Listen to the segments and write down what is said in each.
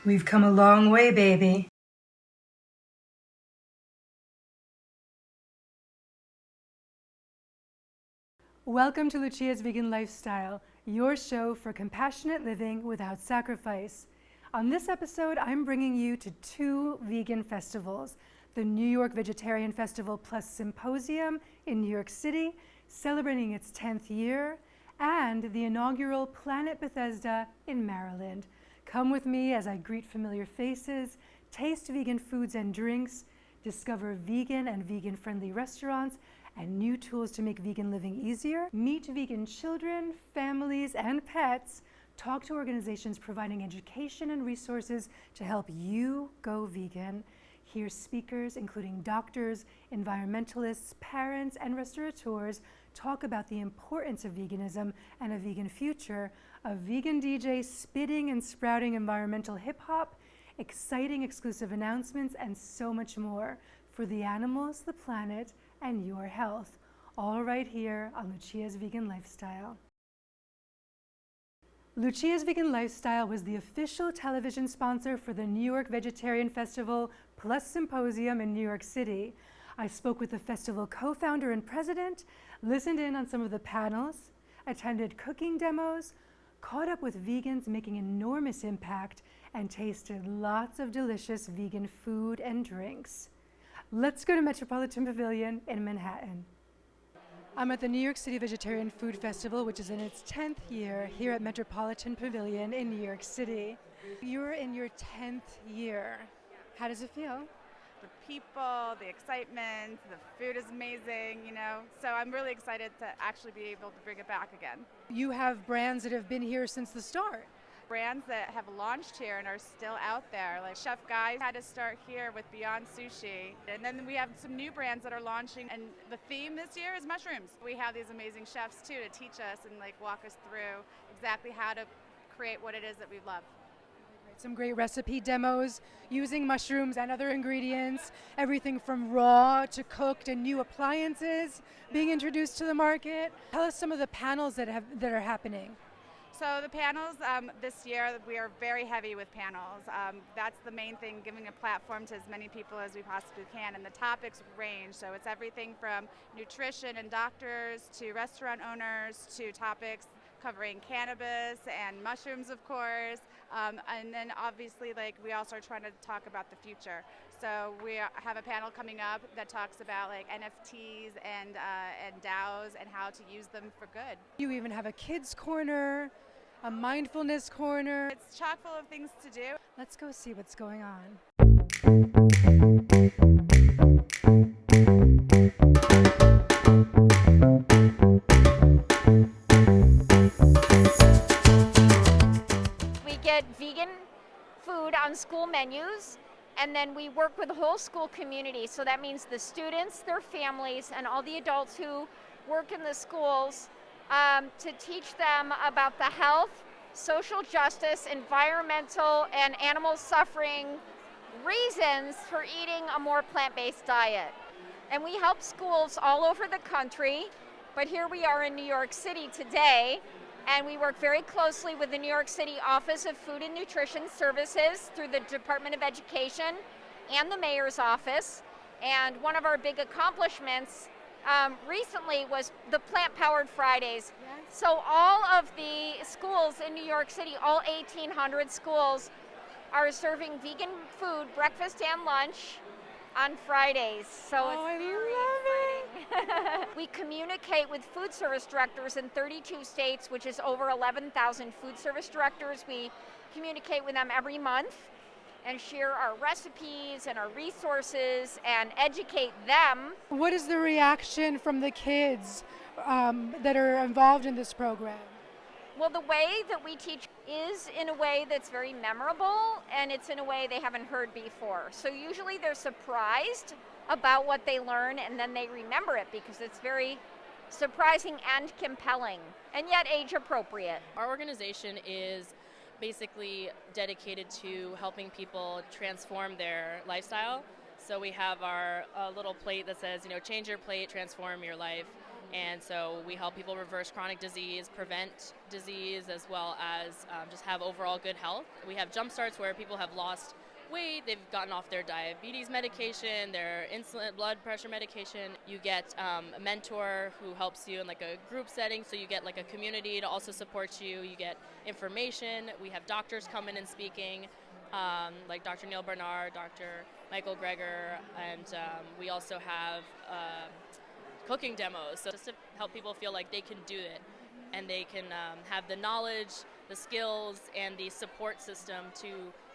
We've come a long way, baby. Welcome to Lucia's Vegan Lifestyle, your show for compassionate living without sacrifice. On this episode, I'm bringing you to two vegan festivals, the New York Vegetarian Festival+Symposium in New York City, celebrating its 10th year, and the inaugural Planet Bethesda in Maryland. Come with me as I greet familiar faces, taste vegan foods and drinks, discover vegan and vegan-friendly restaurants, and new tools to make vegan living easier, meet vegan children, families, and pets, talk to organizations providing education and resources to help you go vegan, hear speakers including doctors, environmentalists, parents, and restaurateurs talk about the importance of veganism and a vegan future, a vegan DJ spitting and sprouting environmental hip-hop, exciting exclusive announcements, and so much more for the animals, the planet, and your health, all right here on Lucia's Vegan Lifestyle. Lucia's Vegan Lifestyle was the official television sponsor for the New York Vegetarian Festival+Symposium in New York City. I spoke with the festival co-founder and president, listened in on some of the panels, attended cooking demos, caught up with vegans making enormous impact, and tasted lots of delicious vegan food and drinks. Let's go to Metropolitan Pavilion in Manhattan. I'm at the New York City Vegetarian Food Festival, which is in its 10th year here at Metropolitan Pavilion in New York City. You're in your 10th year. How does it feel? The people, the excitement, the food is amazing, So I'm really excited to actually be able to bring it back again. You have brands that have been here since the start. Brands that have launched here and are still out there, like Chef Guy had to start here with Beyond Sushi. And then we have some new brands that are launching, and the theme this year is mushrooms. We have these amazing chefs too to teach us and walk us through exactly how to create what it is that we love. Some great recipe demos using mushrooms and other ingredients, everything from raw to cooked, and new appliances being introduced to the market. Tell us some of the panels that are happening. So the panels this year, we are very heavy with panels. That's the main thing, giving a platform to as many people as we possibly can. And the topics range, so it's everything from nutrition and doctors to restaurant owners to topics covering cannabis and mushrooms, of course. And then obviously, we also are trying to talk about the future. So we have a panel coming up that talks about NFTs and DAOs and how to use them for good. You even have a kids corner, a mindfulness corner. It's chock full of things to do. Let's go see what's going on. We get vegan food on school menus, and then we work with the whole school community. So that means the students, their families, and all the adults who work in the schools to teach them about the health, social justice, environmental, and animal suffering reasons for eating a more plant-based diet. And we help schools all over the country, but here we are in New York City today, and we work very closely with the New York City Office of Food and Nutrition Services through the Department of Education and the Mayor's Office. And one of our big accomplishments recently was the Plant-Powered Fridays. Yes. So all of the schools in New York City, all 1,800 schools, are serving vegan food, breakfast and lunch, on Fridays. So it's very exciting. We communicate with food service directors in 32 states, which is over 11,000 food service directors. We communicate with them every month and share our recipes and our resources and educate them. What is the reaction from the kids that are involved in this program? Well, the way that we teach is in a way that's very memorable, and it's in a way they haven't heard before. So usually they're surprised about what they learn, and then they remember it because it's very surprising and compelling, and yet age appropriate. Our organization is basically dedicated to helping people transform their lifestyle. So we have our little plate that says, change your plate, transform your life. And so we help people reverse chronic disease, prevent disease, as well as just have overall good health. We have jump starts where people have lost weight, they've gotten off their diabetes medication, their insulin, blood pressure medication. You get a mentor who helps you in like a group setting, so you get like a community to also support you. You get information. We have doctors come in and speaking, like Dr. Neil Bernard, Dr. Michael Greger, and we also have cooking demos, so just to help people feel like they can do it and they can have the knowledge, the skills, and the support system to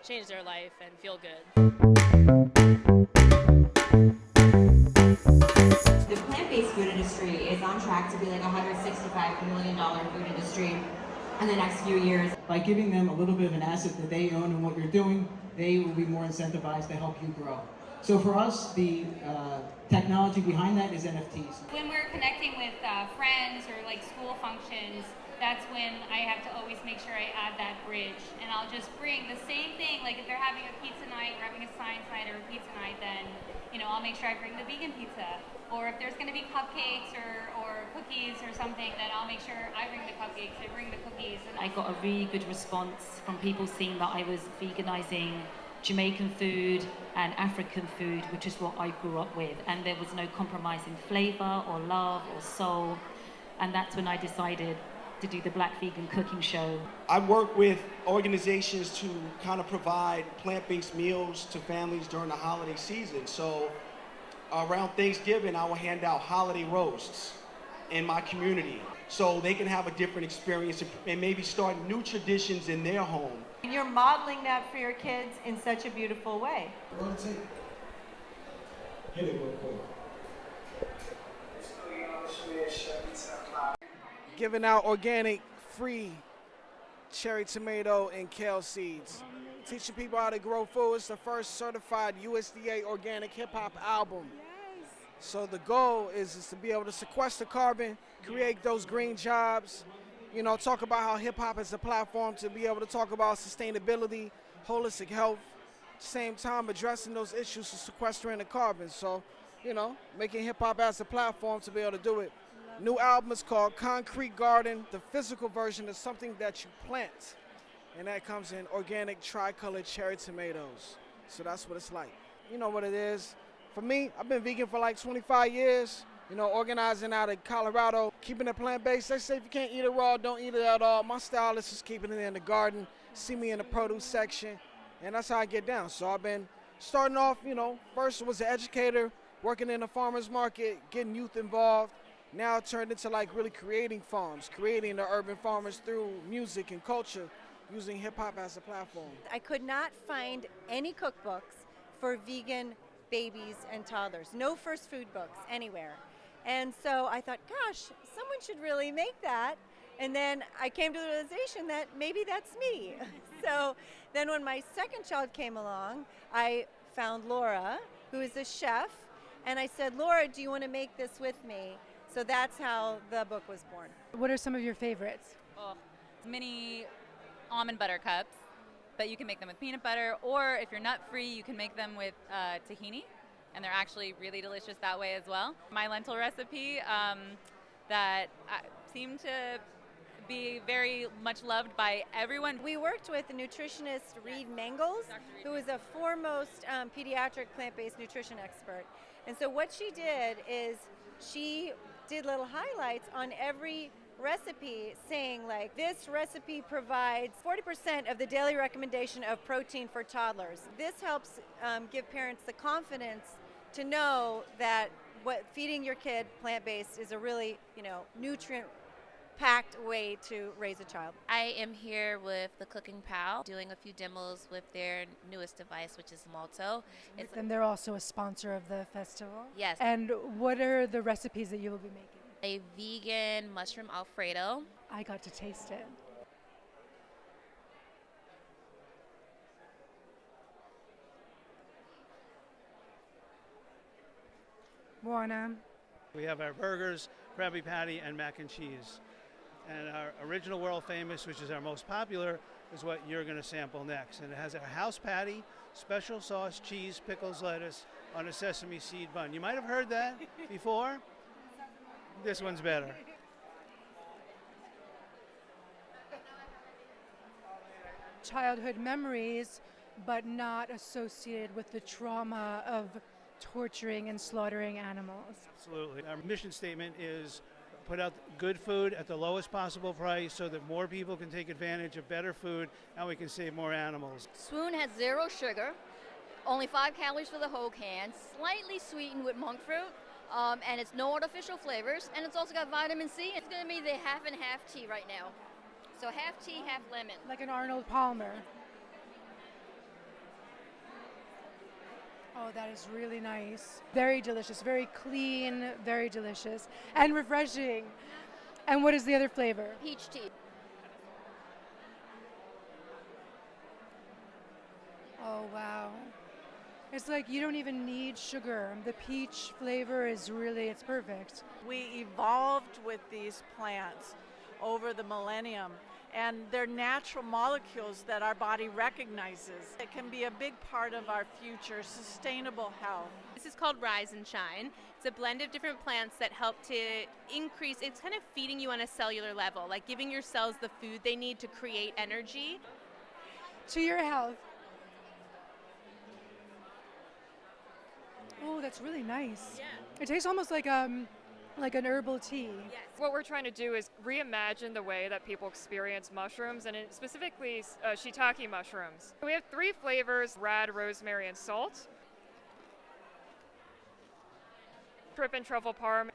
change their life and feel good. The plant-based food industry is on track to be like a $165 million food industry in the next few years. By giving them a little bit of an asset that they own in what you're doing, they will be more incentivized to help you grow. So for us, the technology behind that is NFTs. When we're connecting with friends or like school functions, that's when I have to always make sure I add that bridge. And I'll just bring the same thing, like if they're having a pizza night, we're having a science night or a pizza night, then I'll make sure I bring the vegan pizza. Or if there's going to be cupcakes or cookies or something, then I'll make sure I bring the cupcakes, I bring the cookies. And I got a really good response from people seeing that I was veganizing Jamaican food and African food, which is what I grew up with. And there was no compromise in flavor or love or soul. And that's when I decided to do the Black Vegan Cooking Show. I work with organizations to kind of provide plant-based meals to families during the holiday season. So around Thanksgiving, I will hand out holiday roasts in my community so they can have a different experience and maybe start new traditions in their home. And you're modeling that for your kids in such a beautiful way. Hit it real quick. Giving out organic, free cherry tomato and kale seeds. Teaching people how to grow food. It's the first certified USDA organic hip hop album. Yes. So the goal is to be able to sequester carbon, create those green jobs, talk about how hip hop is a platform to be able to talk about sustainability, holistic health, same time addressing those issues of sequestering the carbon. So, making hip hop as a platform to be able to do it. New album is called Concrete Garden. The physical version is something that you plant, and that comes in organic tricolored cherry tomatoes. So that's what it's like. You know what it is. For me, I've been vegan for like 25 years, organizing out of Colorado, keeping it plant-based. They say if you can't eat it raw, don't eat it at all. My style is just keeping it in the garden, see me in the produce section, and that's how I get down. So I've been starting off, first was an educator, working in a farmer's market, getting youth involved. Now it turned into like really creating farms, creating the urban farmers through music and culture, using hip hop as a platform. I could not find any cookbooks for vegan babies and toddlers. No first food books anywhere. And so I thought, gosh, someone should really make that. And then I came to the realization that maybe that's me. So then when my second child came along, I found Laura, who is a chef, and I said, Laura, do you want to make this with me? So that's how the book was born. What are some of your favorites? Oh, mini almond butter cups, but you can make them with peanut butter, or if you're nut free, you can make them with tahini, and they're actually really delicious that way as well. My lentil recipe that seemed to be very much loved by everyone. We worked with the nutritionist Reed Mangels, who is a foremost pediatric plant-based nutrition expert. And so what she did is she did little highlights on every recipe saying like, this recipe provides 40% of the daily recommendation of protein for toddlers. This helps give parents the confidence to know that feeding your kid plant-based is a really, nutrient-packed way to raise a child. I am here with the Cooking Pal, doing a few demos with their newest device, which is Malto. And they're also a sponsor of the festival? Yes. And what are the recipes that you will be making? A vegan mushroom Alfredo. I got to taste it. Buona. We have our burgers, Krabby Patty, and mac and cheese. And our original world famous, which is our most popular, is what you're going to sample next. And it has our house patty, special sauce, cheese, pickles, lettuce on a sesame seed bun. You might have heard that before. This one's better. Childhood memories, but not associated with the trauma of torturing and slaughtering animals. Absolutely. Our mission statement is put out good food at the lowest possible price so that more people can take advantage of better food and we can save more animals. Swoon has 0 sugar, only 5 calories for the whole can, slightly sweetened with monk fruit, and it's no artificial flavors, and it's also got vitamin C. It's going to be the half and half tea right now. So half tea, half lemon. Like an Arnold Palmer. Oh, that is really nice. Very delicious, very clean, very delicious, and refreshing. And what is the other flavor? Peach tea. Oh, wow. It's like you don't even need sugar. The peach flavor is really, it's perfect. We evolved with these plants over the millennium, and they're natural molecules that our body recognizes. It can be a big part of our future sustainable health. This is called Rise and Shine. It's a blend of different plants that help to increase, it's kind of feeding you on a cellular level, like giving your cells the food they need to create energy. To your health. Oh, that's really nice. Yeah. It tastes almost like an herbal tea. Yes. What we're trying to do is reimagine the way that people experience mushrooms, and specifically shiitake mushrooms. We have 3 flavors: rad, rosemary, and salt. Trip and truffle parm.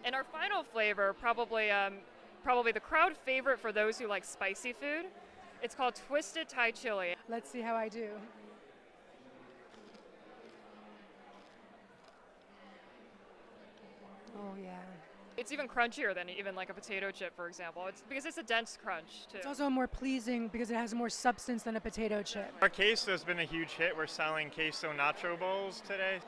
And our final flavor, probably the crowd favorite for those who like spicy food. It's called Twisted Thai Chili. Let's see how I do. Oh, yeah. It's even crunchier than even like a potato chip, for example. It's because it's a dense crunch, too. It's also more pleasing because it has more substance than a potato chip. Our queso has been a huge hit. We're selling queso nacho bowls today.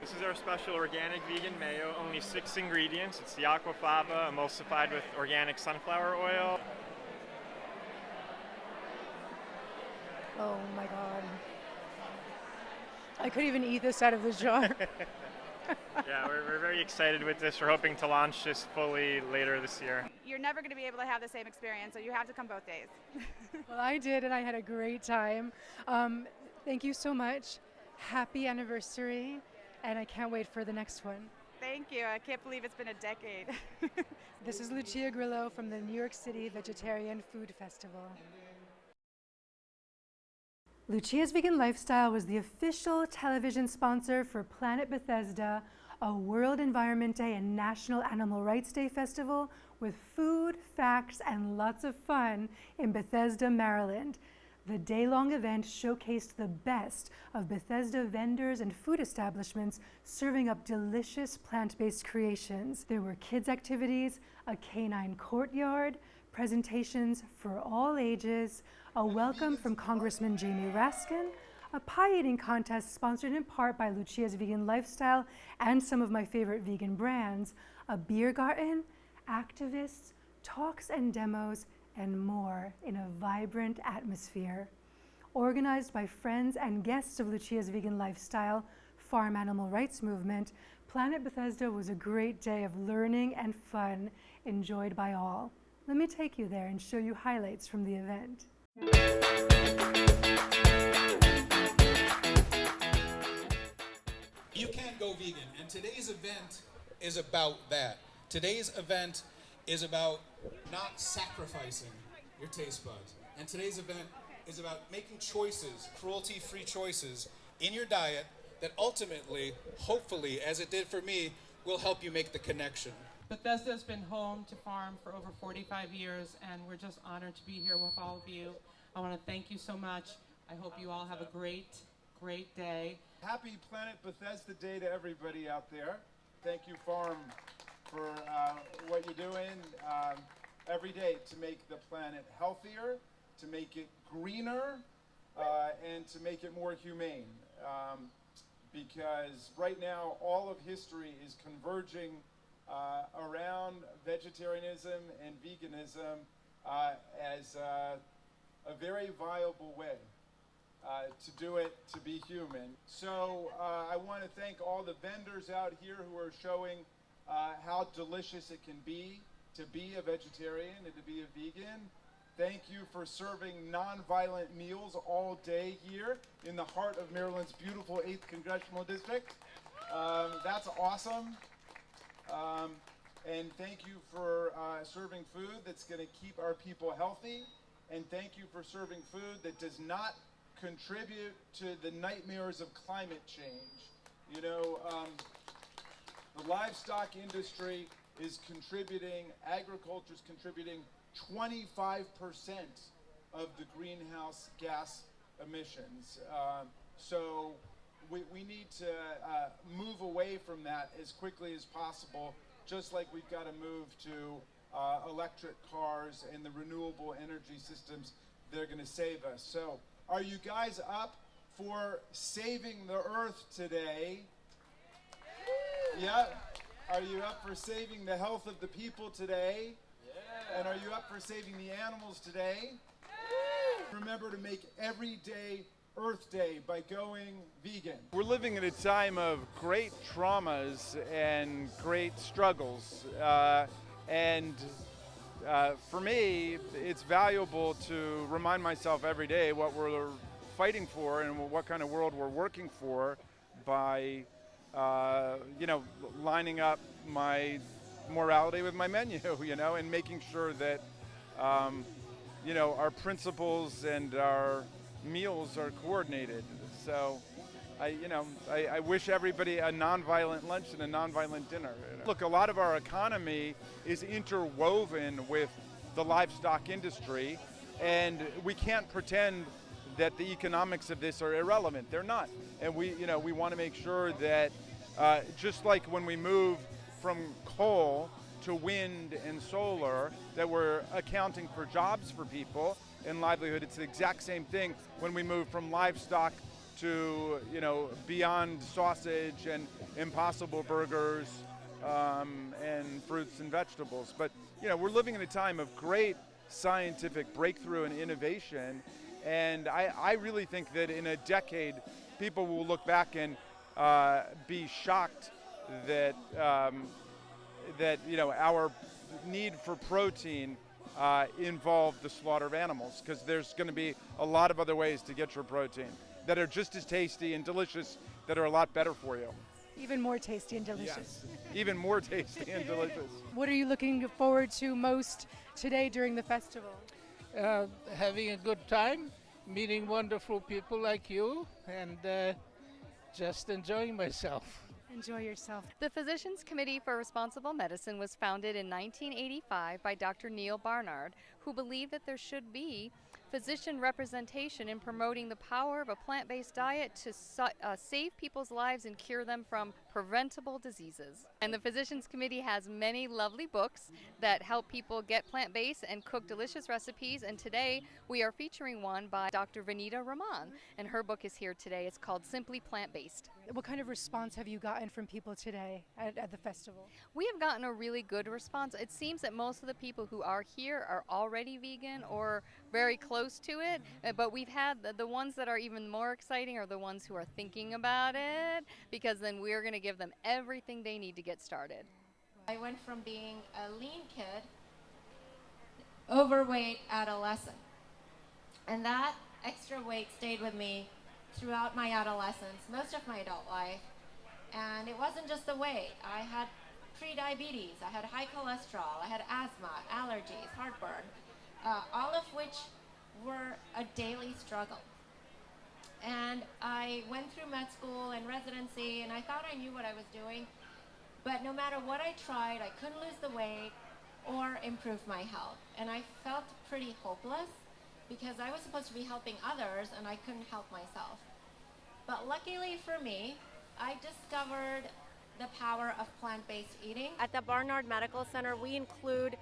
This is our special organic vegan mayo, only 6 ingredients. It's the aquafaba emulsified with organic sunflower oil. Oh my God. I couldn't even eat this out of the jar. Yeah, we're very excited with this. We're hoping to launch this fully later this year. You're never going to be able to have the same experience, so you have to come both days. Well, I did, and I had a great time. Thank you so much. Happy anniversary, and I can't wait for the next one. Thank you. I can't believe it's been a decade. This is Lucia Grillo from the New York City Vegetarian Food Festival. Lucia's Vegan Lifestyle was the official television sponsor for Planet Bethesda, a World Environment Day and National Animal Rights Day festival with food, facts, and lots of fun in Bethesda, Maryland. The day-long event showcased the best of Bethesda vendors and food establishments serving up delicious plant-based creations. There were kids' activities, a canine courtyard, presentations for all ages, a welcome from Congressman Jamie Raskin, a pie eating contest sponsored in part by Lucia's Vegan Lifestyle and some of my favorite vegan brands, a beer garden, activists, talks and demos, and more in a vibrant atmosphere. Organized by friends and guests of Lucia's Vegan Lifestyle, Farm Animal Rights Movement, Planet Bethesda was a great day of learning and fun enjoyed by all. Let me take you there and show you highlights from the event. You can't go vegan, and today's event is about that. Today's event is about not sacrificing your taste buds. And today's event is about making choices, cruelty-free choices in your diet that ultimately, hopefully, as it did for me, will help you make the connection. Bethesda has been home to farm for over 45 years, and we're just honored to be here with all of you. I want to thank you so much. I hope you all have a great, great day. Happy Planet Bethesda Day to everybody out there. Thank you, Farm, for what you're doing every day to make the planet healthier, to make it greener, and to make it more humane. Because right now, all of history is converging around vegetarianism and veganism as a very viable way to do it, to be human. So I want to thank all the vendors out here who are showing how delicious it can be to be a vegetarian and to be a vegan. Thank you for serving non-violent meals all day here in the heart of Maryland's beautiful 8th Congressional District. That's awesome. And thank you for serving food that's going to keep our people healthy. And thank you for serving food that does not contribute to the nightmares of climate change. You know, the livestock industry is contributing, agriculture is contributing 25% of the greenhouse gas emissions. So we need to move away from that as quickly as possible, just like we've got to move to electric cars and the renewable energy systems that are going to save us. So are you guys up for saving the earth today? Yeah. Are you up for saving the health of the people today? Yeah. And are you up for saving the animals today? Yeah. Remember to make every day Earth Day by going vegan. We're living in a time of great traumas and great struggles. For me, it's valuable to remind myself every day what we're fighting for and what kind of world we're working for by lining up my morality with my menu, and making sure that, our principles and our meals are coordinated. So, I wish everybody a nonviolent lunch and a nonviolent dinner. Look, a lot of our economy is interwoven with the livestock industry, and we can't pretend that the economics of this are irrelevant. They're not. And we want to make sure that just like when we move from coal to wind and solar, that we're accounting for jobs for people and livelihood. It's the exact same thing when we move from livestock to, Beyond Sausage and Impossible Burgers and fruits and vegetables. But, we're living in a time of great scientific breakthrough and innovation. And I really think that in a decade, people will look back and be shocked that our need for protein involved the slaughter of animals, because there's going to be a lot of other ways to get your protein that are just as tasty and delicious, that are a lot better for you. Even more tasty and delicious. Yes, even more tasty and delicious. What are you looking forward to most today during the festival? Having a good time, meeting wonderful people like you, and just enjoying myself. Enjoy yourself. The Physicians Committee for Responsible Medicine was founded in 1985 by Dr. Neil Barnard, who believed that there should be physician representation in promoting the power of a plant-based diet to save people's lives and cure them from preventable diseases. And the Physicians Committee has many lovely books that help people get plant-based and cook delicious recipes, and today we are featuring one by Dr. Vanita Rahman, and her book is here today. It's called Simply Plant-Based. What kind of response have you gotten from people today at the festival? We have gotten a really good response. It seems that most of the people who are here are already vegan or very close to it, but we've had the ones that are even more exciting are the ones who are thinking about it, because then we're going to give them everything they need to get started. I went from being a lean kid, overweight adolescent, and that extra weight stayed with me throughout my adolescence, most of my adult life. And it wasn't just the weight. I had pre-diabetes, I had high cholesterol, I had asthma, allergies, heartburn, all of which were a daily struggle. And I went through med school and residency, and I thought I knew what I was doing, but no matter what I tried, I couldn't lose the weight or improve my health. And I felt pretty hopeless because I was supposed to be helping others and I couldn't help myself. But luckily for me, I discovered the power of plant-based eating. At the Barnard Medical Center, we include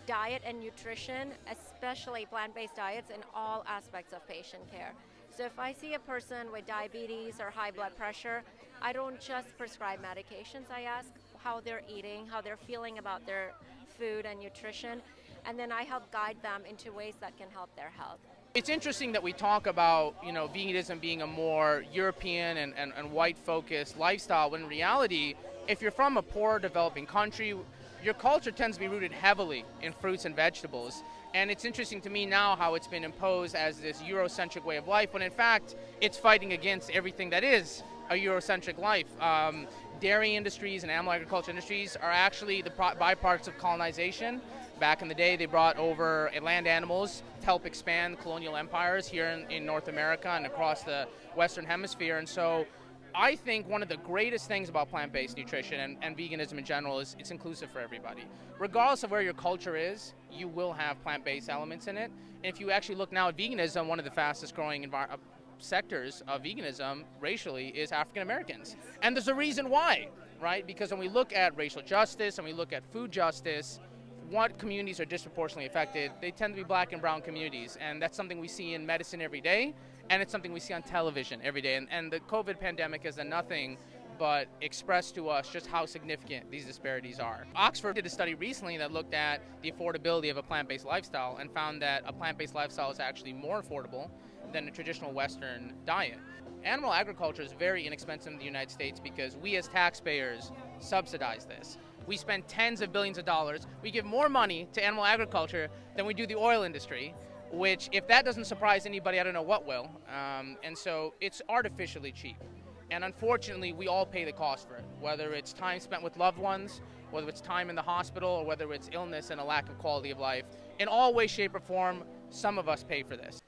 diet and nutrition, especially plant-based diets, in all aspects of patient care. So if I see a person with diabetes or high blood pressure, I don't just prescribe medications. I ask how they're eating, how they're feeling about their food and nutrition, and then I help guide them into ways that can help their health. It's interesting that we talk about, veganism being a more European and white-focused lifestyle, when in reality, if you're from a poor developing country, your culture tends to be rooted heavily in fruits and vegetables. And it's interesting to me now how it's been imposed as this Eurocentric way of life, when in fact, it's fighting against everything that is a Eurocentric life. Dairy industries and animal agriculture industries are actually the byproducts of colonization. Back in the day, they brought over land animals to help expand colonial empires here in North America and across the Western Hemisphere. And so I think one of the greatest things about plant-based nutrition and veganism in general is it's inclusive for everybody. Regardless of where your culture is, you will have plant-based elements in it. And if you actually look now at veganism, one of the fastest growing sectors of veganism racially is African Americans. And there's a reason why, right? Because when we look at racial justice and we look at food justice, what communities are disproportionately affected? They tend to be black and brown communities, and that's something we see in medicine every day, and it's something we see on television every day. And the COVID pandemic has done nothing but express to us just how significant these disparities are. Oxford did a study recently that looked at the affordability of a plant-based lifestyle and found that a plant-based lifestyle is actually more affordable than a traditional Western diet. Animal agriculture is very inexpensive in the United States because we as taxpayers subsidize this. We spend tens of billions of dollars. We give more money to animal agriculture than we do the oil industry, which, if that doesn't surprise anybody, I don't know what will. And so it's artificially cheap. And unfortunately, we all pay the cost for it, whether it's time spent with loved ones, whether it's time in the hospital, or whether it's illness and a lack of quality of life. In all way, shape, or form, some of us pay for this.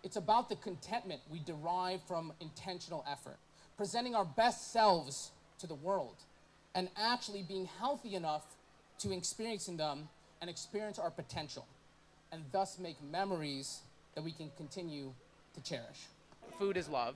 It's about the contentment we derive from intentional effort, presenting our best selves to the world, and actually being healthy enough to experiencing them and experience our potential, and thus make memories that we can continue to cherish. Food is love,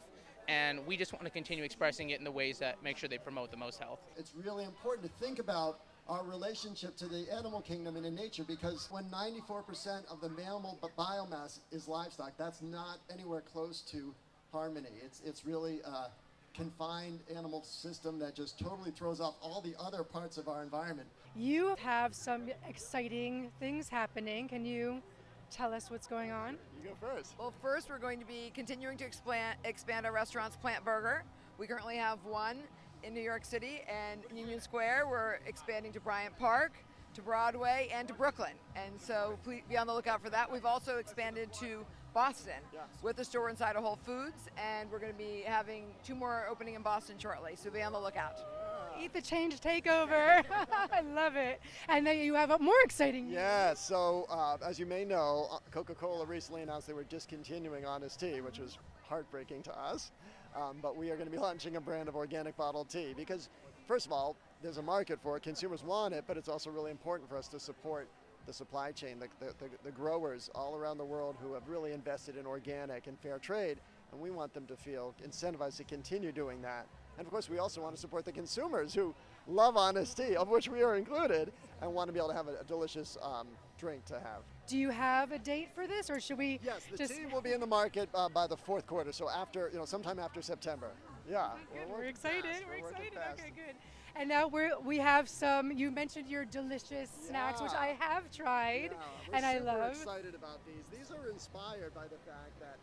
and we just want to continue expressing it in the ways that make sure they promote the most health. It's really important to think about our relationship to the animal kingdom and in nature, because when 94% of the mammal biomass is livestock, that's not anywhere close to harmony. It's really a confined animal system that just totally throws off all the other parts of our environment. You have some exciting things happening. Can you tell us what's going on? You go first. Well, first we're going to be continuing to expand our restaurant's Plant Burger. We currently have one in New York City and Union Square. We're expanding to Bryant Park, to Broadway, and to Brooklyn. And so please be on the lookout for that. We've also expanded to Boston with a store inside of Whole Foods, and we're going to be having 2 more opening in Boston shortly, so be on the lookout. Eat the Change takeover. I love it. And then you have a more exciting news. Yeah, so as you may know, Coca-Cola recently announced they were discontinuing Honest Tea, which was heartbreaking to us. But we are going to be launching a brand of organic bottled tea because, first of all, there's a market for it. Consumers want it, but it's also really important for us to support the supply chain, the growers all around the world who have really invested in organic and fair trade, and we want them to feel incentivized to continue doing that. And of course, we also want to support the consumers who love Honest Tea, of which we are included, and want to be able to have a delicious drink to have. Do you have a date for this, or should we? Yes, the tea will be in the market by the 4th quarter, so after, sometime after September. Yeah, we're excited. We're excited. Okay, good. And now we have some. You mentioned your delicious snacks, which I have tried, and I love. We're super excited about these. These are inspired by the fact that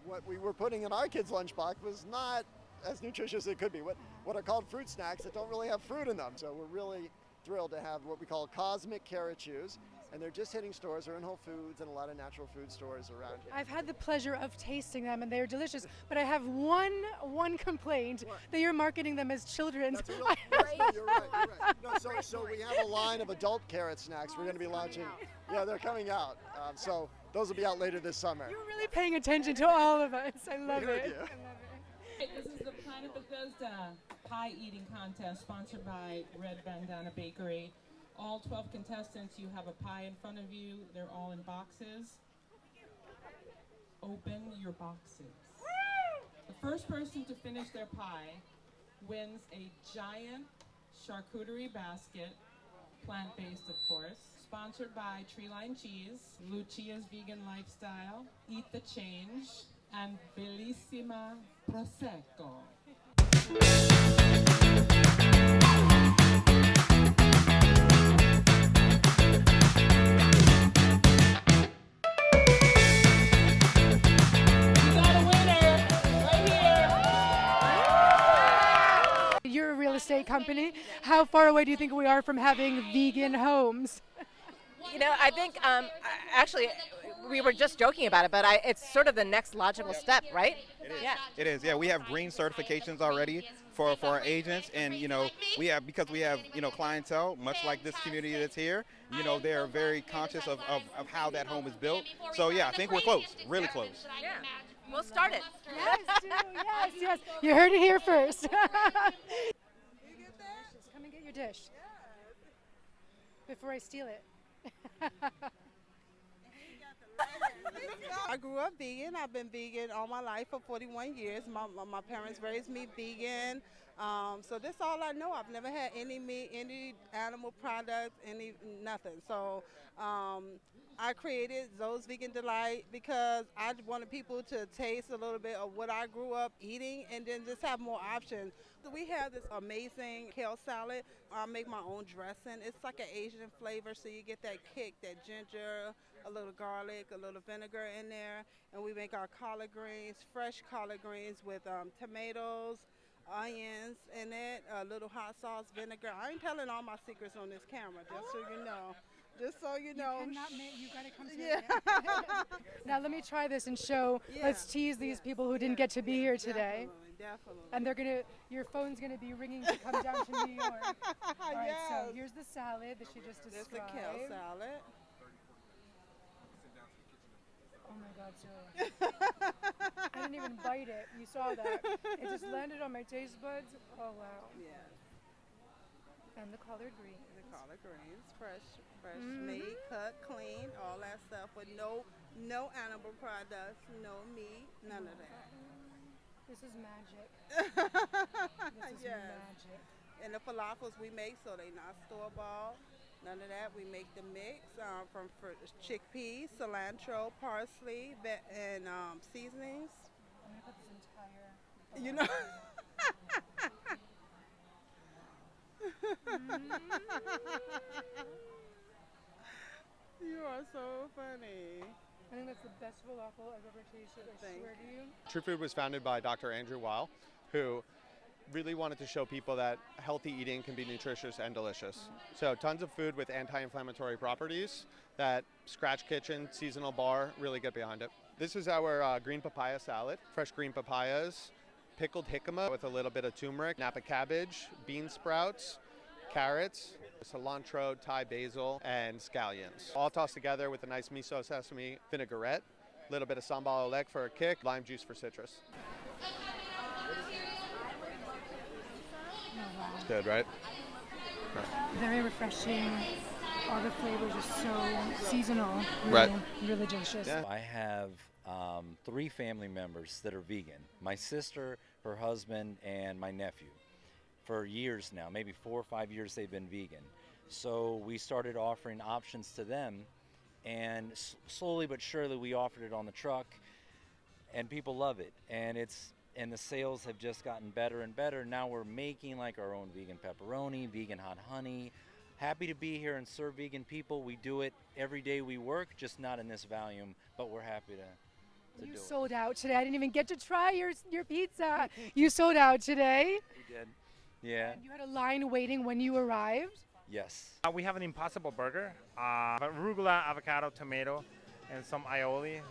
what we were putting in our kids' lunchbox was not as nutritious as it could be. What are called fruit snacks that don't really have fruit in them. So we're really thrilled to have what we call cosmic carrot chews. And they're just hitting stores. They're in Whole Foods and a lot of natural food stores around here. I've had the pleasure of tasting them, and they're delicious. But I have one complaint, that you're marketing them as children's. That's right. You're right. No, so we have a line of adult carrot snacks we're going to be launching. Yeah, they're coming out. So those will be out later this summer. You're really paying attention to all of us. I love it. I love it. This is the Planet Bethesda pie eating contest sponsored by Red Bandana Bakery. All 12 contestants, you have a pie in front of you. They're all in boxes. Open your boxes. The first person to finish their pie wins a giant charcuterie basket, plant-based of course, sponsored by Treeline Cheese, Lucia's Vegan Lifestyle, Eat the Change, and Bellissima Prosecco. company. How far away do you think we are from having vegan homes? You know, I think actually we were just joking about it, but it's sort of the next logical step, right? It is. Yeah. It is. Yeah, we have green certifications already for our agents, and because we have clientele, much like this community that's here. They're very conscious of how that home is built. So yeah, I think we're close, really close. Yeah. We'll start it. Yes, yes. You heard it here first. Come and get your dish before I steal it. I grew up vegan. I've been vegan all my life for 41 years. My parents raised me vegan. So this is all I know. I've never had any meat, any animal products, nothing. So I created Zoe's Vegan Delight because I wanted people to taste a little bit of what I grew up eating and then just have more options. So we have this amazing kale salad. I make my own dressing. It's like an Asian flavor, so you get that kick, that ginger, a little garlic, a little vinegar in there. And we make our collard greens, fresh collard greens with tomatoes, onions in it, a little hot sauce, vinegar. I ain't telling all my secrets on this camera, just so you know. Just so you know. You gotta come to it. Now let me try this and show. Yeah. Let's tease these people who didn't get to be here today. Definitely. And your phone's gonna be ringing to come down to New York. All right, so here's the salad that she just described. There's the kale salad. Oh my God, Celia. I didn't even bite it. You saw that. It just landed on my taste buds. Oh wow. Yeah. And the collard greens. The collard greens, fresh meat, cut clean, all that stuff with no animal products, no meat, none of that. This is magic. This is magic. And the falafels we make, so they not store-bought. None of that. We make the mix from chickpeas, cilantro, parsley, and seasonings. I'm gonna put this entire. You know. You are so funny. I think that's the best falafel I've ever tasted. I swear to you. True Food was founded by Dr. Andrew Weil, who really wanted to show people that healthy eating can be nutritious and delicious. So tons of food with anti-inflammatory properties that Scratch Kitchen, seasonal bar, really get behind it. This is our green papaya salad, fresh green papayas, pickled jicama with a little bit of turmeric, Napa cabbage, bean sprouts, carrots, cilantro, Thai basil, and scallions. All tossed together with a nice miso sesame vinaigrette, a little bit of sambal oleg for a kick, lime juice for citrus. Good, right? Very refreshing. All the flavors are so seasonal. Right. Really delicious. Yeah. I have 3 family members that are vegan. My sister, her husband, and my nephew. For years now, maybe 4 or 5 years they've been vegan. So we started offering options to them, and slowly but surely we offered it on the truck, and people love it. And the sales have just gotten better and better. Now we're making like our own vegan pepperoni, vegan hot honey. Happy to be here and serve vegan people. We do it every day we work, just not in this volume, but we're happy to do it. You sold out today. I didn't even get to try your pizza. You sold out today. We did. Yeah. And you had a line waiting when you arrived? Yes. We have an impossible burger, arugula, avocado, tomato, and some aioli.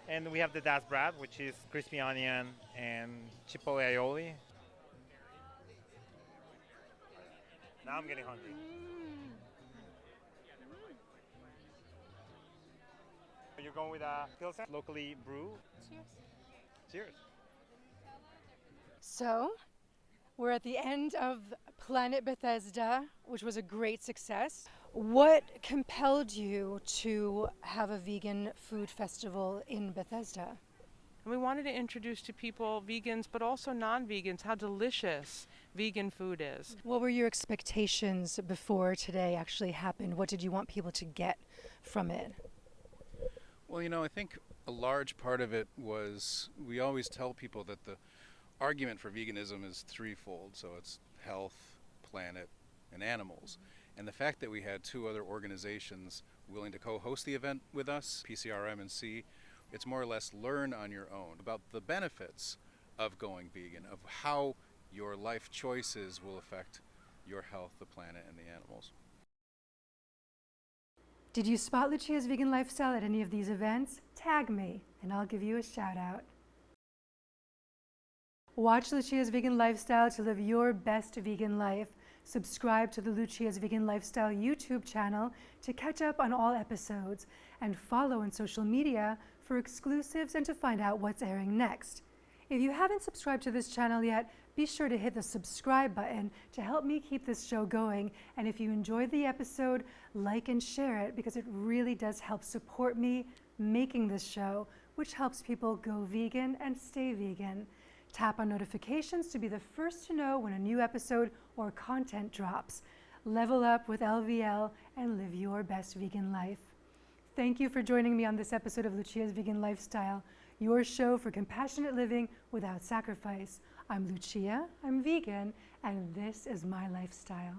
And we have the das brat, which is crispy onion and chipotle aioli. Now I'm getting hungry. You're going with a Pilsen, locally brewed. Cheers. Cheers. So, we're at the end of Planet Bethesda, which was a great success. What compelled you to have a vegan food festival in Bethesda? And we wanted to introduce to people, vegans, but also non-vegans, how delicious vegan food is. What were your expectations before today actually happened? What did you want people to get from it? Well, I think a large part of it was we always tell people that the argument for veganism is threefold. So it's health, planet, and animals. And the fact that we had 2 other organizations willing to co-host the event with us, PCRM and C. It's more or less learn on your own about the benefits of going vegan, of how your life choices will affect your health, the planet, and the animals. Did you spot Lucia's Vegan Lifestyle at any of these events? Tag me, and I'll give you a shout out. Watch Lucia's Vegan Lifestyle to live your best vegan life. Subscribe to the Lucia's Vegan Lifestyle YouTube channel to catch up on all episodes, and follow on social media for exclusives and to find out what's airing next. If you haven't subscribed to this channel yet, be sure to hit the subscribe button to help me keep this show going. And if you enjoyed the episode, like and share it, because it really does help support me making this show, which helps people go vegan and stay vegan. Tap on notifications to be the first to know when a new episode or content drops. Level up with LVL and live your best vegan life. Thank you for joining me on this episode of Lucia's Vegan Lifestyle, your show for compassionate living without sacrifice. I'm Lucia, I'm vegan, and this is my lifestyle.